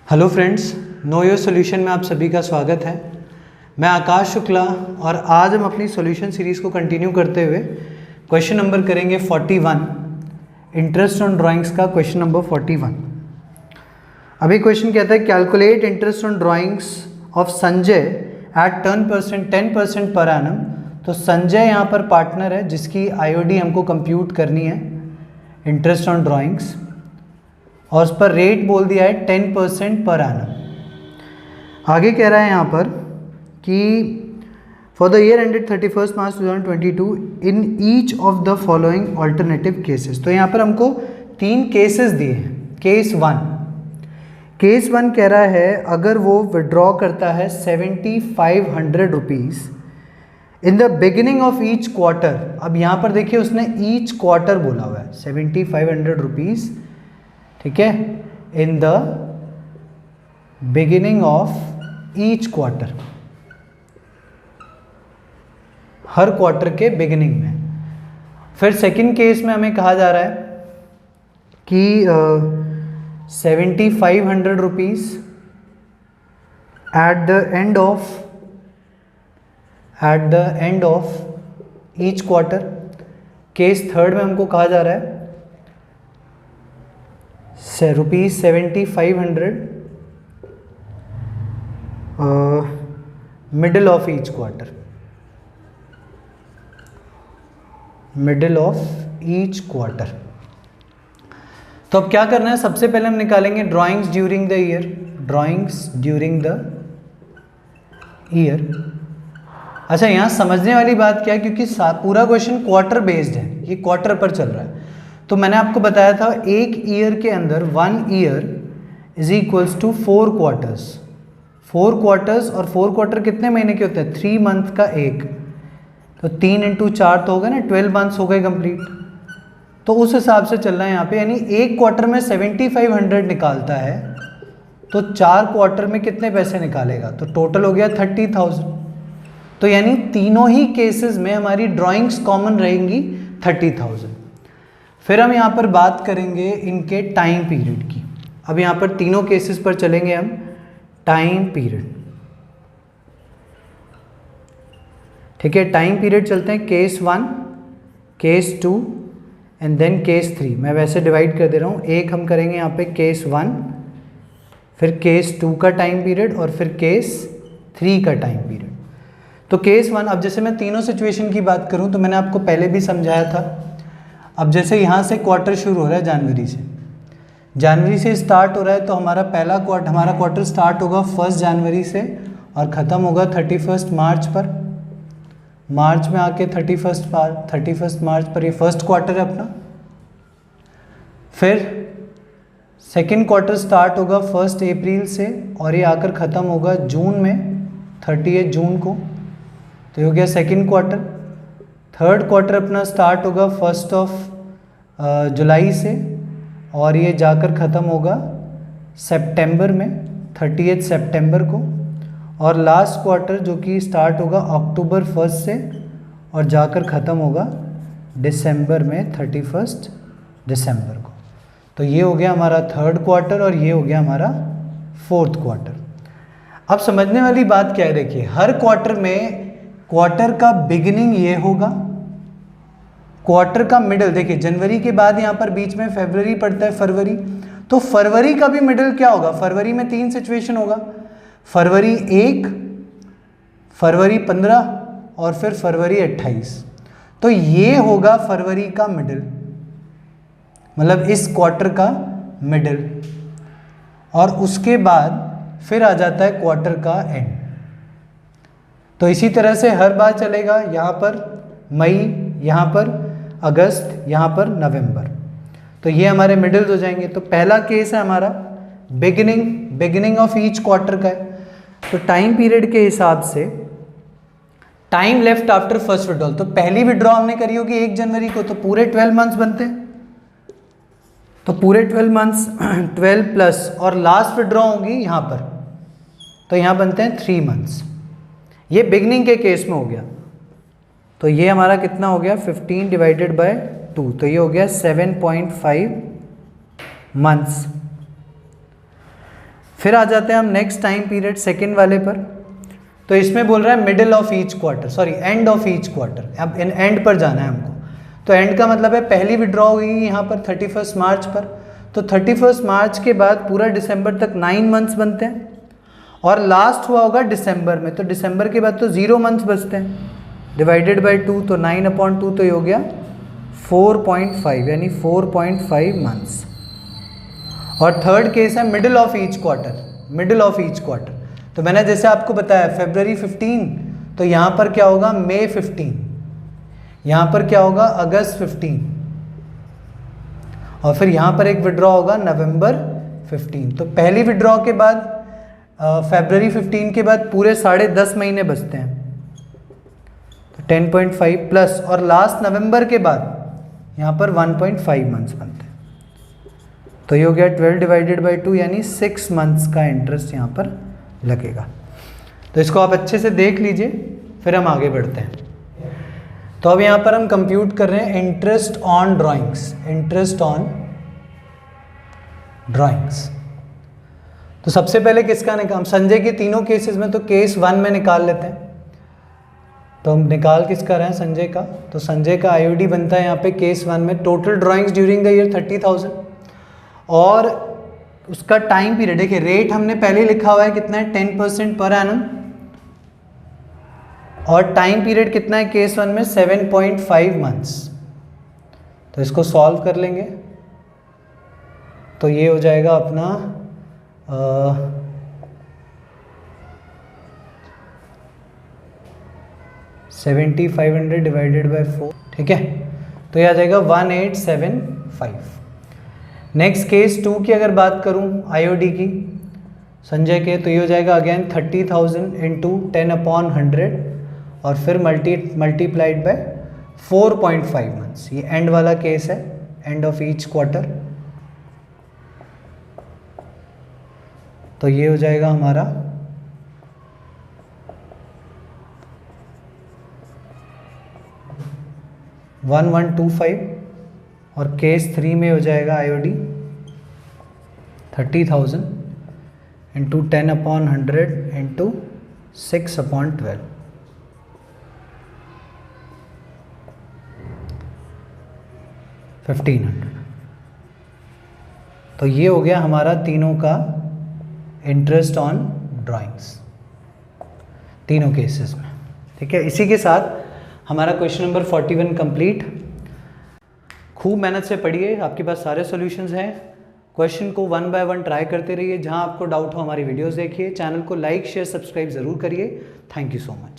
Hello friends, know your solution में आप सभी का स्वागत है। मैं आकाश शुक्ला और आज हम अपनी सॉल्यूशन सीरीज़ को कंटिन्यू करते हुए क्वेश्चन नंबर करेंगे 41, इंटरेस्ट ऑन ड्राइंग्स का क्वेश्चन नंबर 41। अभी क्वेश्चन कहता है calculate interest on drawings of Sanjay at 10% per annum. तो संजय यहाँ पर पार्टनर है जिसकी आईओडी हमको कंप्यूट करनी है, इंटरेस्ट ऑन ड्राइंग्स, और उस पर रेट बोल दिया है 10% पर एनम। आगे कह रहा है यहाँ पर कि for the year ended 31 March 2022 in each of the following alternative cases. तो यहाँ पर हमको 3 केसेस दिए हैं। केस वन कह रहा है अगर वो विड्रॉ करता है 7500 rupees in the beginning of each quarter. अब यहाँ पर देखिए उसने ईच क्वार्टर बोला हुआ है, 7500 रुपीज़, ठीक है, in the beginning of each quarter, her quarter के बिगिनिंग में। फिर सेकंड केस में हमें कहा जा रहा है कि 7500 rupees at the end of each quarter. Case third में हमको कहा जा रहा है rupees 7500 middle of each quarter, middle of each quarter. तो अब क्या करना है, सबसे पहले हम निकालेंगे drawings during the year, drawings during the year. अच्छा, यहाँ समझने वाली बात क्या है, क्योंकि पूरा क्वेश्चन क्वार्टर बेस्ड है, ये क्वार्टर पर चल रहा है। तो मैंने आपको बताया था एक ईयर के अंदर 1 year is equals to 4 quarters. 4 quarters, और 4 क्वार्टर कितने महीने के होते हैं? 3 मंथ का एक, तो 3 × 4 तो होगा ना, 12 मंथ्स हो गए कंप्लीट। तो उस हिसाब से चल रहा है यहाँ पे, यानी एक क्वार्टर में 7500 निकालता है तो 4 क्वार्टर में कितने पैसे निकालेगा? तो टोटल हो गया 30,000। तो यानी तीनों ही केसेस में हमारी ड्राइंग्स कॉमन रहेंगी 30,000। फिर हम यहाँ पर बात करेंगे इनके टाइम पीरियड की। अब यहाँ पर तीनों केसेस पर चलेंगे हम, टाइम पीरियड, ठीक है। टाइम पीरियड चलते हैं case 1, case 2 and then case 3। मैं वैसे डिवाइड कर दे रहा हूँ, एक हम करेंगे यहाँ पे केस 1, फिर केस 2 का टाइम पीरियड, और फिर केस 3 का टाइम पीरियड। तो केस 1, अब जैसे मैं तीनों सिचुएशन की बात करूँ तो मैंने आपको पहले भी समझाया था। अब जैसे यहाँ से क्वार्टर शुरू हो रहा है जनवरी से स्टार्ट हो रहा है, तो हमारा क्वार्टर स्टार्ट होगा 1 जनवरी से और ख़त्म होगा 31 मार्च पर। मार्च में आके 31 मार्च पर ये फर्स्ट क्वार्टर है अपना। फिर सेकंड क्वार्टर स्टार्ट होगा 1 अप्रैल से और ये आकर ख़त्म होगा जून में, 30 जून को, तो ये हो गया सेकंड क्वार्टर। थर्ड क्वार्टर अपना स्टार्ट होगा 1 जुलाई से और ये जाकर ख़त्म होगा सितंबर में, 30 सितंबर को। और लास्ट क्वार्टर जो कि स्टार्ट होगा अक्टूबर 1 से और जाकर ख़त्म होगा दिसंबर में, 31 दिसंबर को। तो ये हो गया हमारा थर्ड क्वार्टर और ये हो गया हमारा फोर्थ क्वार्टर। अब समझने वाली बात क्या है, देखिए हर क्वार्टर में क्वार्टर का बिगिनिंग ये होगा, क्वार्टर का मिडल, देखिए जनवरी के बाद यहाँ पर बीच में फरवरी पड़ता है, फरवरी, तो फरवरी का भी मिडल क्या होगा? फरवरी में 3 सिचुएशन होगा, फरवरी 1, फरवरी 15 और फिर फरवरी 28। तो ये होगा फरवरी का मिडल, मतलब इस क्वार्टर का मिडल, और उसके बाद फिर आ जाता है क्वार्टर का एंड। तो इसी तरह से हर बार चलेगा, यहाँ पर मई, यहाँ पर अगस्त, यहाँ पर नवंबर। तो ये हमारे मिडल्स हो जाएंगे। तो पहला केस है हमारा बिगिनिंग ऑफ ईच क्वार्टर का है। तो टाइम पीरियड के हिसाब से time left after first withdrawal, तो पहली विड्रॉ हमने करी होगी 1 जनवरी को, तो पूरे 12 मंथ्स बनते हैं। तो पूरे 12 मंथ्स 12 प्लस, और लास्ट विड्रॉ होगी यहाँ पर, तो यहाँ बनते हैं 3 मंथ्स। ये बिगनिंग के केस में हो गया। तो ये हमारा कितना हो गया? 15 डिवाइडेड बाय 2, तो ये हो गया 7.5 मंथ्स। फिर आ जाते हैं हम नेक्स्ट टाइम पीरियड सेकेंड वाले पर। तो इसमें बोल रहा है middle of each quarter, sorry end of each quarter. अब इन एंड पर जाना है हमको। तो एंड का मतलब है पहली विड्रॉ हुई यहाँ पर 31 मार्च पर, तो 31 मार्च के बाद पूरा दिसंबर तक 9 मंथ्स बनते हैं, और लास्ट हुआ होगा दिसंबर में, तो दिसंबर के बाद तो 0 मंथ्स बचते हैं, डिवाइडेड बाई 2, तो 9/2 तो ये हो गया 4.5, यानी 4.5 मंथ्स। और थर्ड केस है middle of each quarter, middle of each quarter. तो मैंने जैसे आपको बताया फरवरी 15, तो यहाँ पर क्या होगा मई 15, यहाँ पर क्या होगा अगस्त 15, और फिर यहाँ पर एक विड्रॉ होगा नवंबर 15। तो पहली विड्रॉ के बाद फरवरी 15 के बाद पूरे 10.5 महीने बचते हैं, तो 10.5 प्लस, और लास्ट नवंबर के बाद यहाँ पर 1.5 मंथ्स बनते हैं। तो ये हो गया 12 डिवाइडेड बाई 2, यानी 6 मंथ्स का इंटरेस्ट यहाँ पर लगेगा। तो इसको आप अच्छे से देख लीजिए, फिर हम आगे बढ़ते हैं। तो अब यहाँ पर हम कंप्यूट कर रहे हैं interest on drawings, interest on drawings. तो सबसे पहले किसका निकाल, संजय के तीनों केसेस में तो केस 1 में निकाल लेते हैं। तो हम निकाल किसका रहे हैं, संजय का। तो संजय का आईओडी बनता है यहाँ पे केस 1 में total drawings during the year 30,000, और उसका टाइम पीरियड, देखिए रेट हमने पहले लिखा हुआ है कितना है 10% पर एनम, और टाइम पीरियड कितना है केस 1 में 7.5 मंथ्स। तो इसको सॉल्व कर लेंगे, तो ये हो जाएगा अपना 7500 डिवाइडेड बाई 4, ठीक है। तो ये आ जाएगा 1875। नेक्स्ट केस 2 की अगर बात करूं आईओडी की संजय के, तो ये हो जाएगा अगेन 30,000 इंटू 10/100, और फिर मल्टीप्लाइड बाय 4.5 मंथ्स। ये एंड वाला केस है, एंड ऑफ ईच क्वार्टर। तो ये हो जाएगा हमारा 1125, और केस 3 में हो जाएगा आईओडी 30,000 इंटू 10/100 इंटू 6/12, 1500। तो ये हो गया हमारा तीनों का इंटरेस्ट ऑन ड्राइंग्स, तीनों केसेस में, ठीक है। इसी के साथ हमारा क्वेश्चन नंबर 41 कंप्लीट। खूब मेहनत से पढ़िए, आपके पास सारे सॉल्यूशंस हैं। क्वेश्चन को 1 बाय 1 ट्राई करते रहिए। जहां आपको डाउट हो हमारी वीडियोस देखिए। चैनल को लाइक शेयर सब्सक्राइब ज़रूर करिए। Thank you so much.